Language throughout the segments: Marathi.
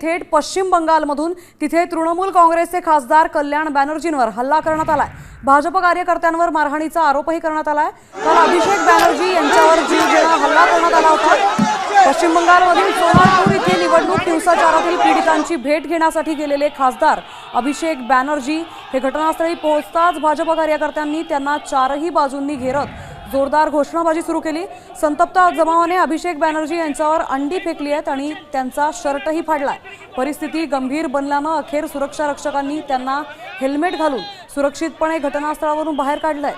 थेट पश्चिम बंगालमधून तिथे तृणमूल काँग्रेसचे खासदार कल्याण बॅनर्जींवर हल्ला करण्यात आलाय। भाजप कार्यकर्त्यांवर मारहाणीचा आरोपही करण्यात आलाय। काल अभिषेक बॅनर्जी यांच्यावर जीवघेणा हल्ला करण्यात आला होता। पश्चिम बंगालमधील सोनारपूर इथे निवडणूक हिंसाचारातील पीडितांची भेट घेण्यासाठी गेलेले खासदार अभिषेक बॅनर्जी हे घटनास्थळी पोहोचताच भाजप कार्यकर्त्यांनी त्यांना चारही बाजूंनी घेरत जोरदार घोषणाबाजी सुरू केली। संतप्त जमावाने अभिषेक बॅनर्जी यांच्यावर अंडी फेकली आहेत आणि त्यांचा शर्टही फाडलाय। परिस्थिती गंभीर बनल्यानं अखेर सुरक्षा रक्षकांनी त्यांना हेल्मेट घालून सुरक्षितपणे घटनास्थळावरून बाहेर काढलंय।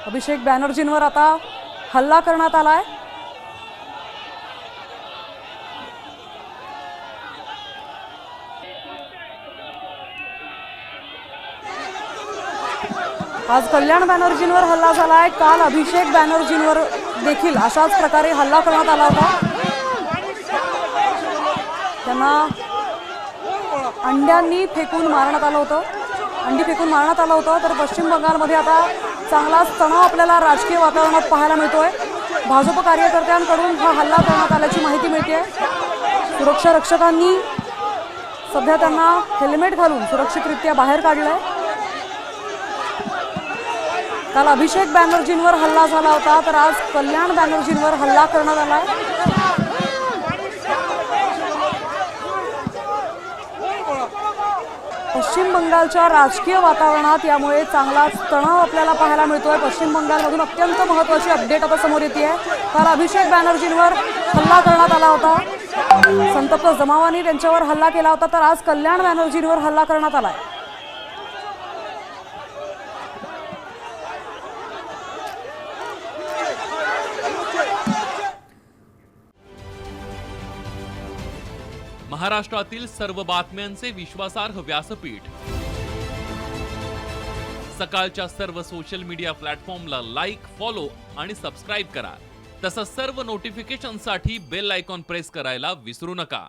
अभिषेक बॅनर्जींवर आता हल्ला करण्यात आलाय। आज कल्याण बॅनर्जींवर हल्ला झालाय। काल अभिषेक बॅनर्जींवर देखील अशाच प्रकारे हल्ला करण्यात आला होता। त्यांना अंड्यांनी फेकून मारण्यात आलं होतं। अंडी फेकून मारण्यात आलं होतं। तर पश्चिम बंगालमध्ये आता चांगलाच तणाव आपल्याला राजकीय वातावरणात पाहायला मिळतोय। भाजप कार्यकर्त्यांकडून हा हल्ला करण्यात आल्याची माहिती मिळते। सुरक्षा रक्षकांनी सध्या त्यांना हेल्मेट घालून सुरक्षितरित्या बाहेर काढलंय। काल अभिषेक बॅनर्जींवर हल्ला झाला होता, तर आज कल्याण बॅनर्जींवर हल्ला करण्यात आलाय। पश्चिम बंगालच्या राजकीय वातावरणात यामुळे चांगलाच तणाव आपल्याला पाहायला मिळतोय। पश्चिम बंगालमधून अत्यंत महत्त्वाची अपडेट आता समोर येते। काल अभिषेक बॅनर्जींवर हल्ला करण्यात आला होता। संतप्त जमावाने त्यांच्यावर हल्ला केला होता, तर आज कल्याण बॅनर्जींवर हल्ला करण्यात आलाय। महाराष्ट्रातील सर्व बातम्यांचे विश्वासार्ह व्यासपीठ, सकाळच्या सर्व सोशल मीडिया प्लॅटफॉर्मला लाईक, फॉलो आणि सबस्क्राईब करा। तसंच सर्व नोटिफिकेशनसाठी बेल आयकॉन प्रेस करायला विसरू नका।